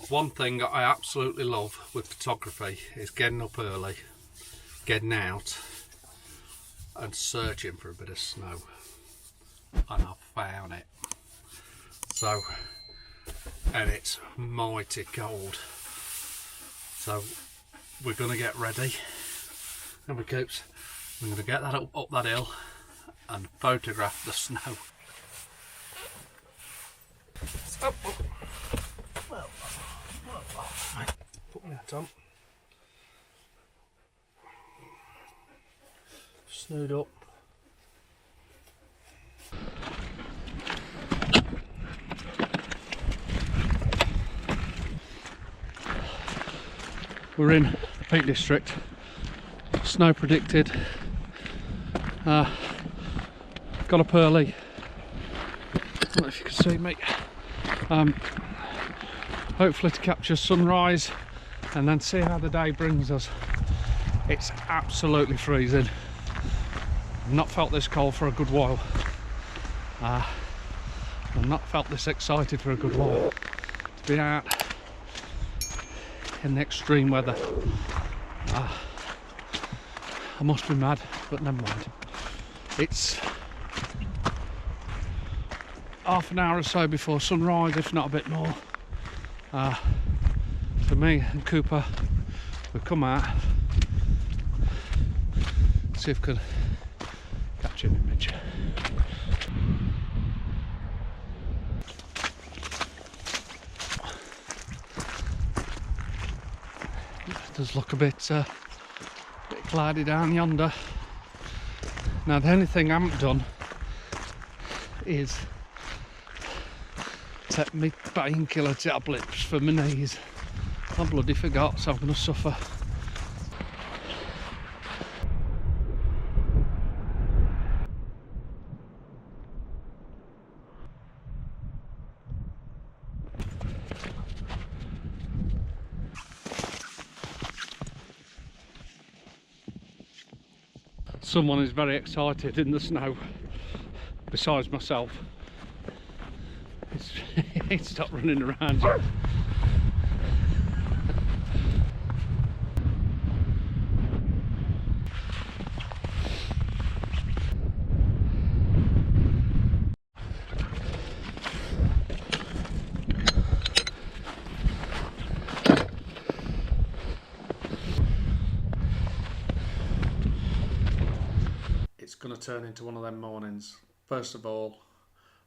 One thing I absolutely love with photography is getting up early, getting out and searching for a bit of snow, and I've found it. So, and it's mighty cold, so we're going to get ready, and we're going to get that up that hill and photograph the snow. So, put my hat on, snowed up. We're in the Peak District, snow predicted, got up early, I don't know if you can see me, hopefully to capture sunrise and then see how the day brings us. It's absolutely freezing, I've not felt this cold for a good while, I've not felt this excited for a good while to be out in the extreme weather. I must be mad, but never mind. It's half an hour or so before sunrise, if not a bit more. For me and Cooper, we've come out, see if we can capture an image. It does look a bit cloudy down yonder. Now the only thing I haven't done is take me painkiller tablets for my knees. I bloody forgot, so I'm going to suffer. Someone is very excited in the snow, besides myself. It's stopped running around yet. It's going to turn into one of them mornings. First of all,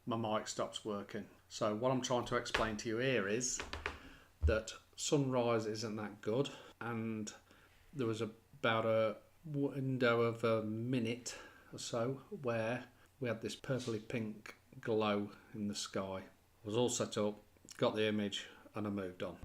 my mic stops working. So what I'm trying to explain to you here is that sunrise isn't that good, and there was about a window of a minute or so where we had this purpley pink glow in the sky. I was all set up, got the image, and I moved on.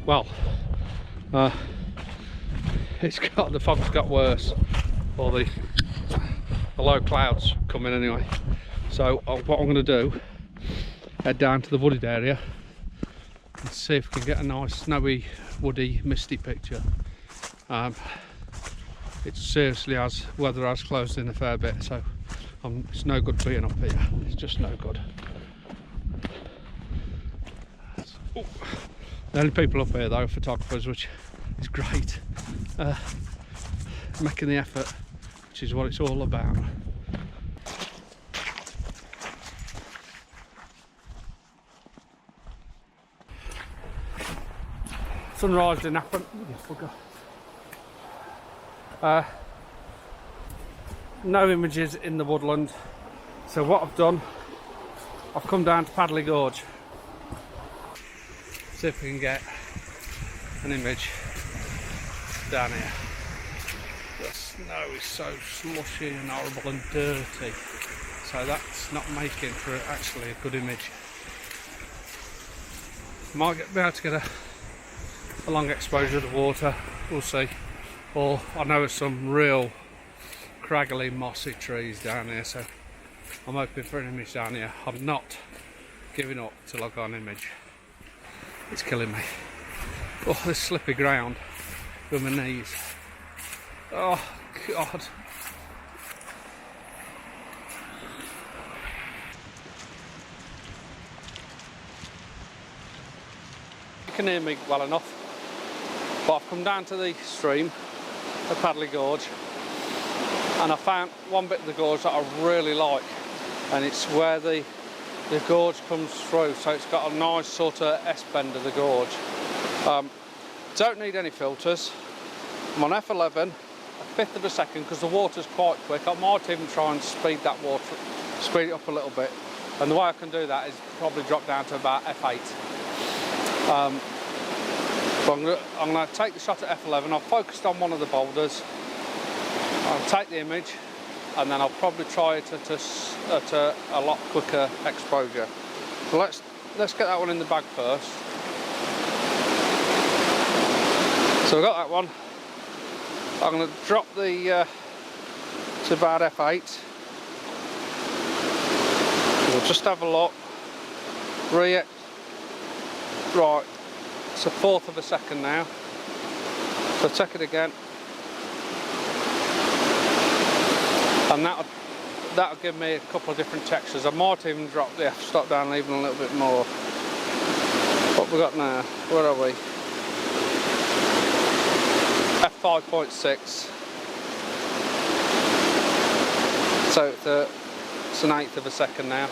Well, the fog's got worse, or the low clouds coming anyway. So what I'm going to do, head down to the wooded area and see if we can get a nice snowy, woody, misty picture. It seriously has, weather has closed in a fair bit, so it's no good being up here. It's just no good. Oh. The only people up here though are photographers, which is great. Making the effort, which is what it's all about. Sunrise didn't happen. No images in the woodland. So what I've done, I've come down to Paddley Gorge. See if we can get an image down here. The snow is so slushy and horrible and dirty, so that's not making for actually a good image. Might be able to get a long exposure of the water, we'll see. Or I know there's some real craggly mossy trees down here, so I'm hoping for an image down here. I'm not giving up till I got an image. It's killing me. Oh, this slippy ground with my knees. Oh God. You can hear me well enough, but I've come down to the stream, the Paddley Gorge, and I found one bit of the gorge that I really like, and it's where the gorge comes through, so it's got a nice sort of S-bend of the gorge. Don't need any filters. I'm on F11, a fifth of a second, because the water's quite quick. I might even try and speed that water, speed it up a little bit, and the way I can do that is probably drop down to about F8. But I'm going to take the shot at F11. I've focused on one of the boulders. I'll take the image, and then I'll probably try it at a lot quicker exposure. So let's get that one in the bag first. So I've got that one. I'm going to drop the to about F8. We'll just have a look. Right, it's a fourth of a second now. So check it again. And that'll give me a couple of different textures. I might even drop the f-stop down even a little bit more. What we got now? Where are we? F5.6. So it's an eighth of a second now.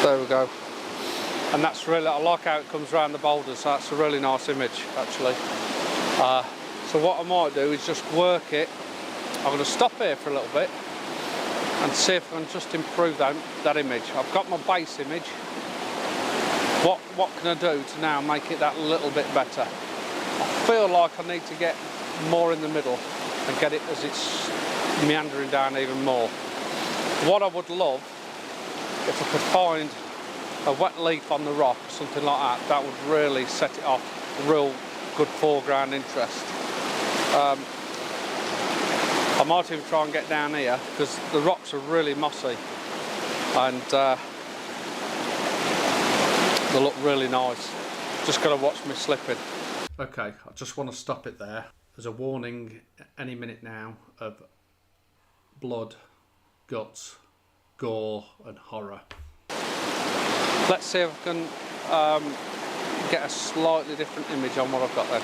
There we go. And that's really, I like how it comes around the boulders, so that's a really nice image actually. So what I might do is just work it. I'm going to stop here for a little bit and see if I can just improve that image. I've got my base image. What can I do to now make it that little bit better? I feel like I need to get more in the middle and get it as it's meandering down even more. What I would love, if I could find a wet leaf on the rock or something like that, that would really set it off real good foreground interest. I might even try and get down here because the rocks are really mossy and they look really nice. Just got to watch me slipping. Okay, I just want to stop it there. There's a warning any minute now of blood, guts, gore and horror. Let's see if I can get a slightly different image on what I've got there.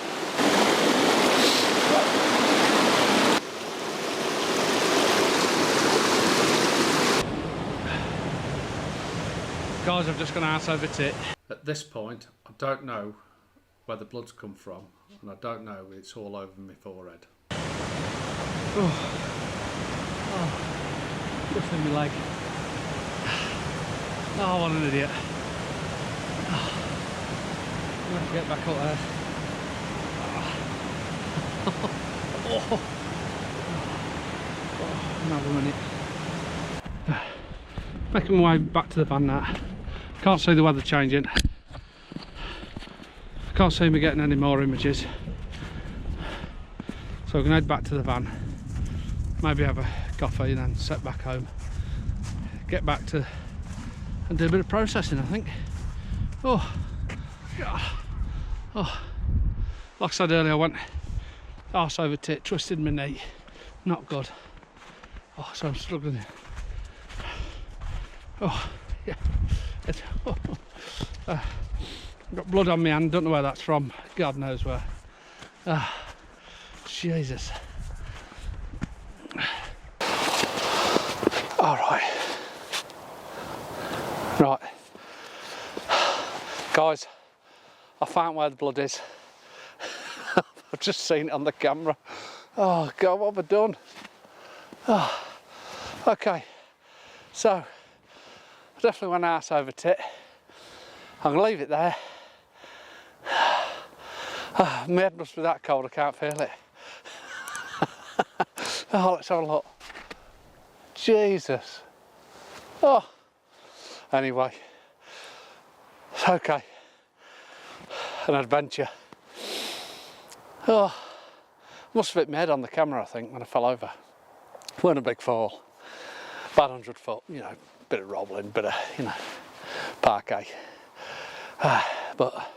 Guys, I've just gone out over tit. At this point, I don't know where the blood's come from, and I don't know it's all over my forehead. Oh, just in my leg. Oh, what an idiot. Oh, I'm going to get back up there. Another minute. Making my way back to the van now. Can't see the weather changing. Can't see me getting any more images. So I'm going to head back to the van. Maybe have a coffee and then set back home. Get back to and do a bit of processing, I think. Oh, God. Oh, like I said earlier, I went arse over tit, twisted my knee. Not good. Oh, so I'm struggling. Oh, yeah. Got blood on my hand, don't know where that's from. God knows where. Jesus. All right. Right. Guys, I found where the blood is. I've just seen it on the camera. Oh God, what have I done? Oh, okay, so I definitely went arse over tit. I'm gonna leave it there. Oh, my head must be that cold I can't feel it. Oh, let's have a look. Jesus. Oh, anyway, Okay, an adventure. Oh, must have hit my head on the camera, I think, when I fell over. It weren't a big fall, about 100 foot, you know, bit of rolling, bit of, you know, parquet. But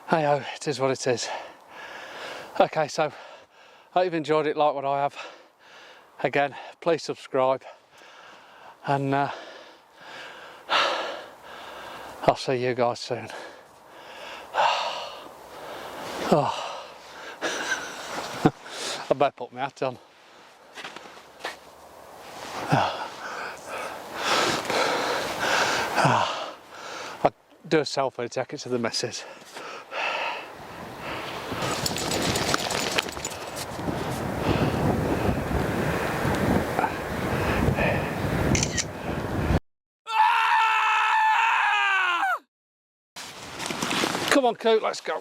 hey ho, it is what it is. Okay, so I hope you've enjoyed it like what I have. Again, please subscribe, and I'll see you guys soon. Oh. I better put my hat on. I'll do a selfie, take it to the missus. Come on, Coot, let's go.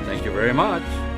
Thank you very much.